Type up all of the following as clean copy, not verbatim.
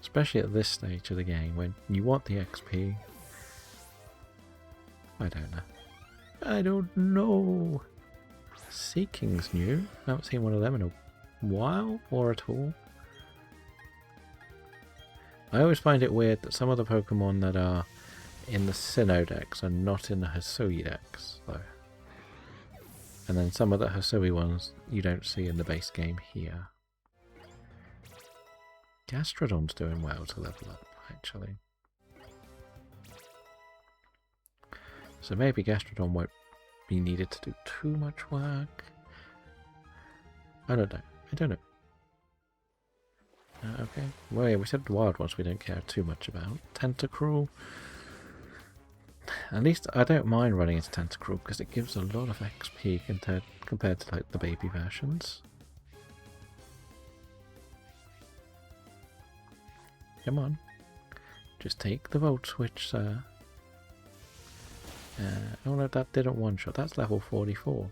Especially at this stage of the game when you want the XP. I don't know. I don't know. Seeking's new. I haven't seen one of them in a while or at all. I always find it weird that some of the Pokemon that are in the Sinnoh decks are not in the Hisui decks, though. And then some of the Hisui ones you don't see in the base game here. Gastrodon's doing well to level up, actually. So maybe Gastrodon won't be needed to do too much work. I don't know. I don't know. Okay. Well, yeah, we said the wild ones we don't care too much about. Tentacruel. At least I don't mind running into Tentacruel because it gives a lot of XP compared to like the baby versions. Come on. Just take the Volt Switch, sir. Oh no, that didn't one-shot. That's level 44.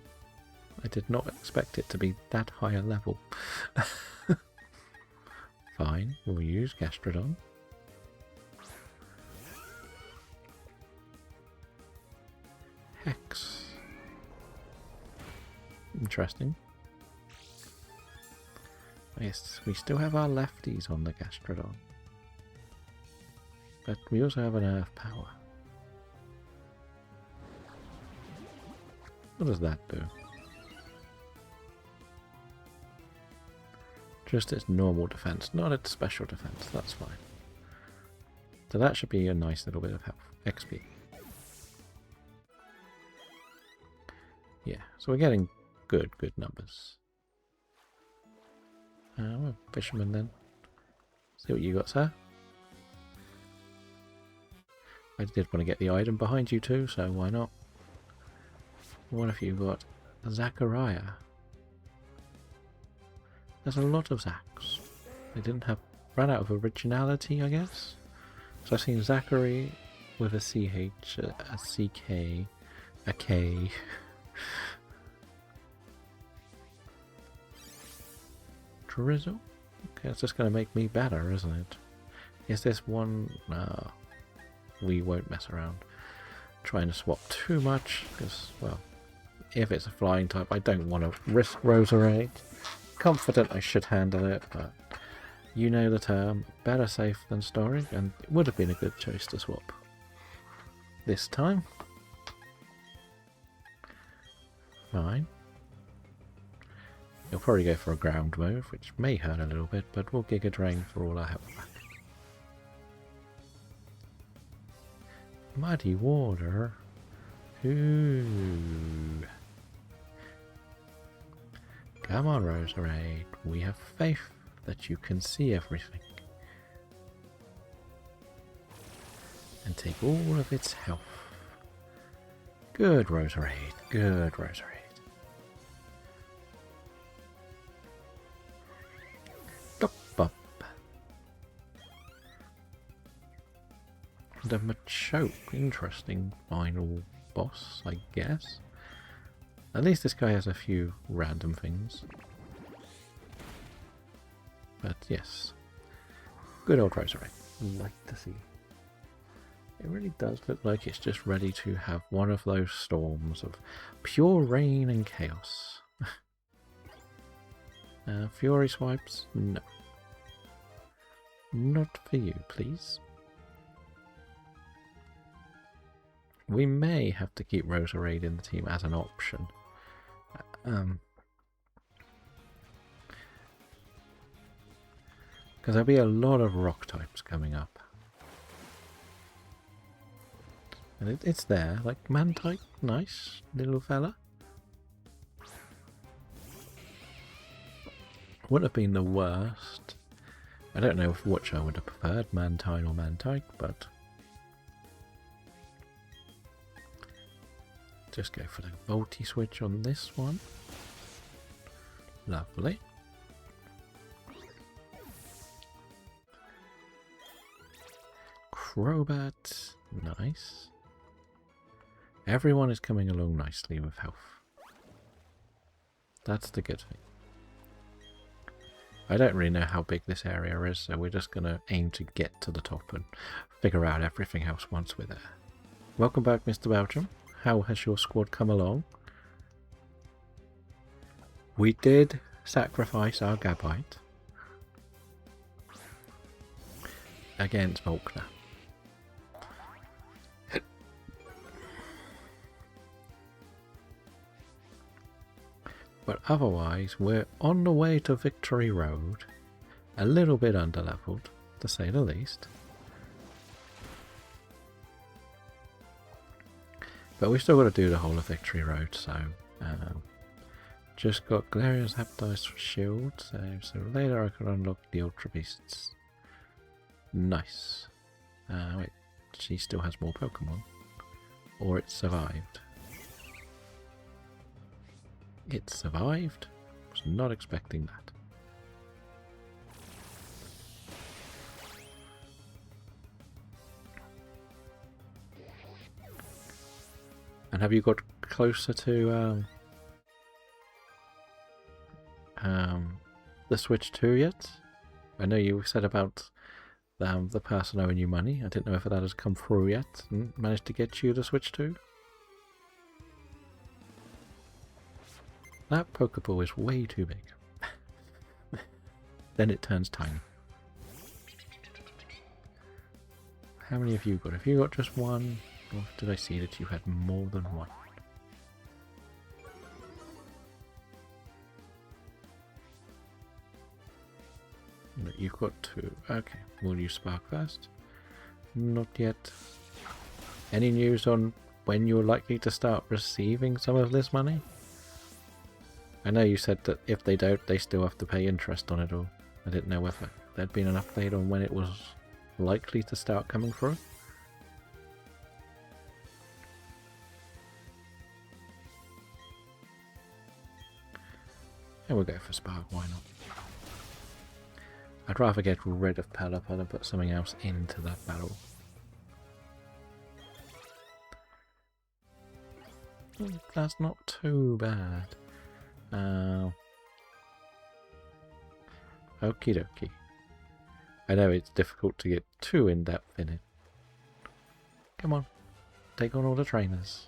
I did not expect it to be that high a level. Fine, we'll use Gastrodon. Hex. Interesting. Yes, we still have our lefties on the Gastrodon. But we also have an Earth Power. What does that do? Just its normal defense, not its special defense. That's fine. So that should be a nice little bit of health. XP. Yeah, so we're getting good numbers. Well, fisherman then. See what you got, sir. I did want to get the item behind you too, so why not? What have you got? Zachariah. There's a lot of Zachs. They didn't have... ran out of originality, I guess? So I've seen Zachary with a CH, a CK, a K. Drizzle? Okay, it's just going to make me better, isn't it? Is this one... no. We won't mess around trying to swap too much, because, well, if it's a flying type, I don't want to risk Roserade. Confident I should handle it, but you know the term, better safe than sorry, and it would have been a good choice to swap this time. Fine. You'll probably go for a ground move, which may hurt a little bit, but we'll Giga Drain for all our health back. Muddy water. Ooh. Come on, Roserade. We have faith that you can see everything. And take all of its health. Good, Roserade. Good, Roserade. Up. The Machoke. Interesting final boss, I guess. At least this guy has a few random things. But yes. Good old Roserade. Like to see. It really does look like it's just ready to have one of those storms of pure rain and chaos. Fury swipes? No. Not for you, please. We may have to keep Roserade in the team as an option. Because there'll be a lot of rock types coming up. And it's there, like Mantike, nice little fella. Wouldn't have been the worst. I don't know which I would have preferred, Mantine or Mantike, but just go for the Volty switch on this one. Lovely. Crobat, nice. Everyone is coming along nicely with health. That's the good thing. I don't really know how big this area is, so we're just going to aim to get to the top and figure out everything else once we're there. Welcome back, Mr. Belgium. How has your squad come along? We did sacrifice our Gabite against Volkner. But otherwise, we're on the way to Victory Road. A little bit underleveled, to say the least. But we've still got to do the whole of Victory Road, so... just got Galarian's Hepatitis Shield, so later I can unlock the Ultra Beasts. Nice. Wait, she still has more Pokemon. Or it survived. It survived? Was not expecting that. And have you got closer to the Switch 2 yet? I know you said about the person owing you money. I didn't know if that has come through yet and managed to get you the Switch 2. That Pokeball is way too big. Then it turns tiny. How many have you got? Have you got just one? Or did I see that you had more than one? No, you've got two. Okay, will you spark first? Not yet. Any news on when you're likely to start receiving some of this money? I know you said that if they don't, they still have to pay interest on it all. I didn't know whether there'd been an update on when it was likely to start coming through. And we'll go for Spark, why not? I'd rather get rid of Pelipper than put something else into that battle. That's not too bad. Okie dokie. I know it's difficult to get too in-depth in it. Come on, take on all the trainers.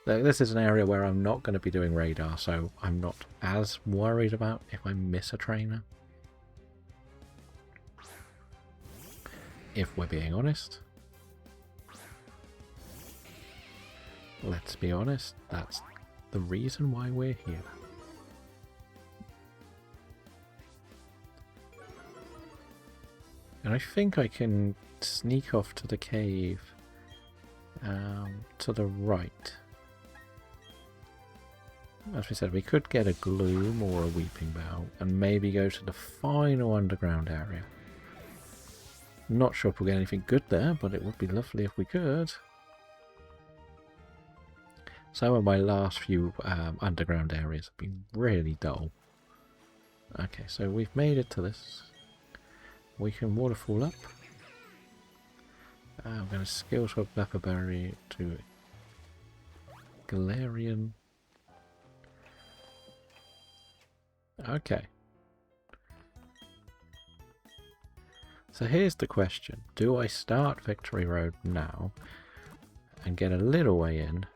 This is an area where I'm not going to be doing radar, so I'm not as worried about if I miss a trainer. If we're being honest. Let's be honest, that's the reason why we're here. And I think I can sneak off to the cave to the right. As we said, we could get a Gloom or a Weeping Bough and maybe go to the final underground area. Not sure if we'll get anything good there, but it would be lovely if we could. Some of my last few underground areas have been really dull. Okay, so we've made it to this. We can waterfall up. I'm going to skill swap Pepperberry to Galarian. Okay. So here's the question. Do I start Victory Road now and get a little way in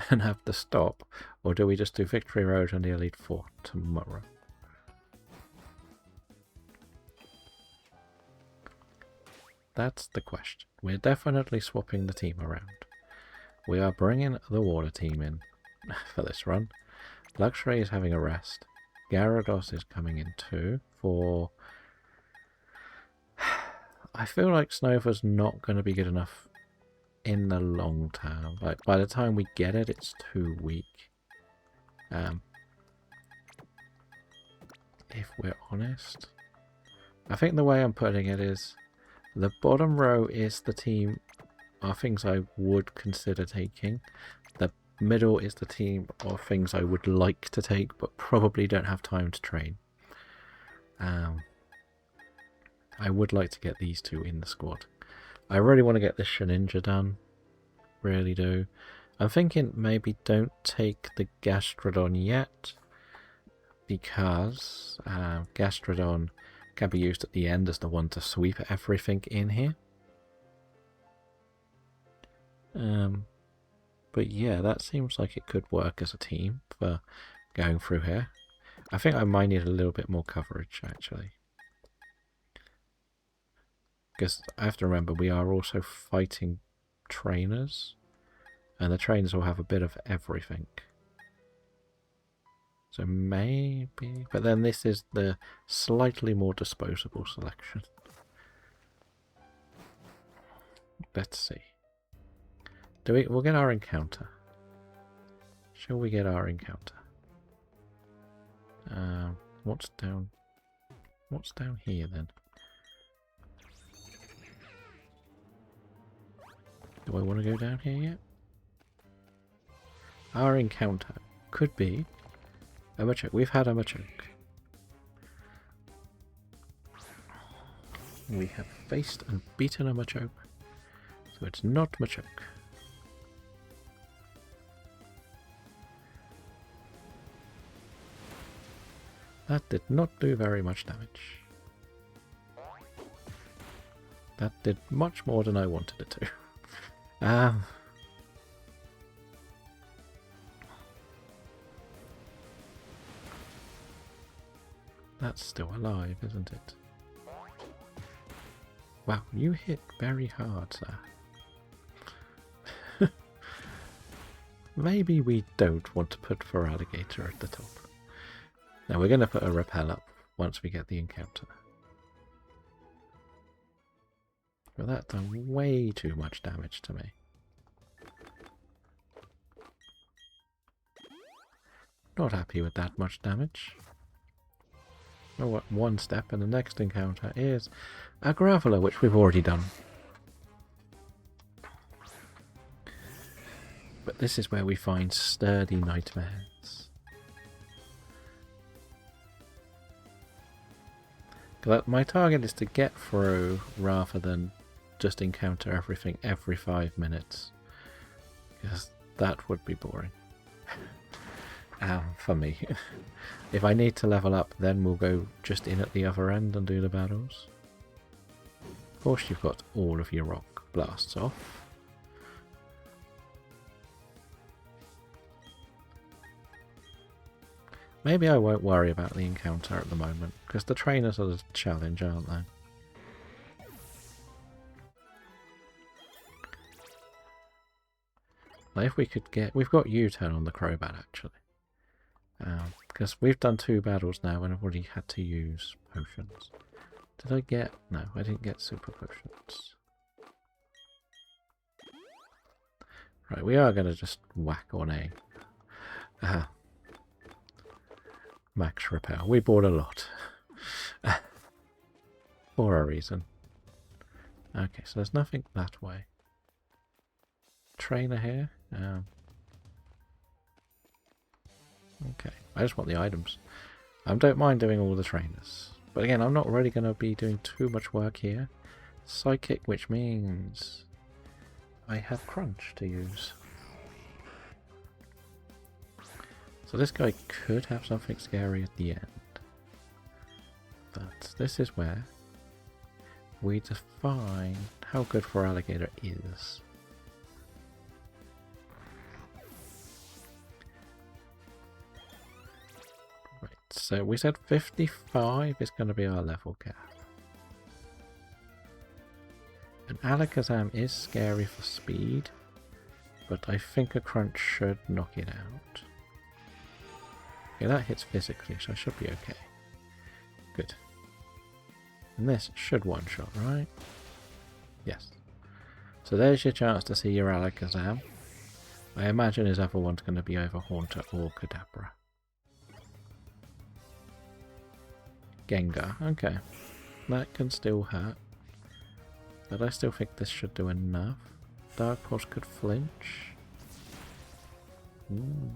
and have to stop, or do we just do Victory Road and the Elite Four tomorrow? That's the question. We're definitely swapping the team around. We are bringing the water team in for this run. Luxray is having a rest. Gyarados is coming in too for... I feel like Snova's not going to be good enough in the long term. Like, by the time we get it, it's too weak. If we're honest. I think the way I'm putting it is, the bottom row is the team, are things I would consider taking. The middle is the team of things I would like to take, but probably don't have time to train. I would like to get these two in the squad. I really want to get this Shedinja done. Really do. I'm thinking maybe don't take the Gastrodon yet, because Gastrodon can be used at the end as the one to sweep everything in here. But yeah, that seems like it could work as a team for going through here. I think I might need a little bit more coverage, actually. Because I have to remember, we are also fighting trainers. And the trainers will have a bit of everything. So maybe... But then this is the slightly more disposable selection. Let's see. We'll get our encounter. Shall we get our encounter? What's down here then? Do I want to go down here yet? Our encounter could be a Machoke. We've had a Machoke. We have faced and beaten a Machoke. So it's not Machoke. That did not do very much damage. That did much more than I wanted it to. That's still alive, isn't it? Wow, you hit very hard, sir. Maybe we don't want to put Feraligatr at the top. Now we're going to put a repel up once we get the encounter. Well, that done way too much damage to me. Not happy with that much damage. Oh, one step, and the next encounter is a Graveler, which we've already done. But this is where we find sturdy nightmares. My target is to get through rather than just encounter everything every 5 minutes. Because that would be boring. For me. If I need to level up, then we'll go just in at the other end and do the battles. Of course you've got all of your rock blasts off. Maybe I won't worry about the encounter at the moment, because the trainers are the challenge, aren't they? Like if we could get... We've got U-turn on the Crobat, actually. Because we've done 2 battles now and I've already had to use potions. Did I get... No, I didn't get super potions. Right, we are going to just whack on a... max repel. We bought a lot. For a reason. Okay, so there's nothing that way. Trainer here. Okay, I just want the items. I don't mind doing all the trainers. But again, I'm not really going to be doing too much work here. Psychic, which means I have Crunch to use. So this guy could have something scary at the end. But this is where we define how good Feraligatr is. Right, so we said 55 is going to be our level cap. And Alakazam is scary for speed, but I think a Crunch should knock it out. Okay, that hits physically, so I should be okay. Good. And this should one-shot, right? Yes. So there's your chance to see your Alakazam. I imagine his other one's going to be either Haunter or Kadabra. Gengar, okay. That can still hurt. But I still think this should do enough. Dark Pulse could flinch. Ooh.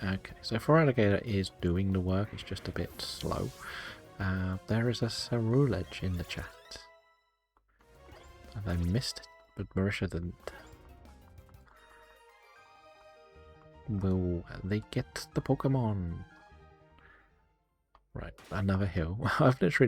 Okay, so Feraligatr is doing the work, it's just a bit slow. There is a Cerulege in the chat. And I missed it, but Marisha didn't. will they get the Pokemon? Right, another hill. I've literally done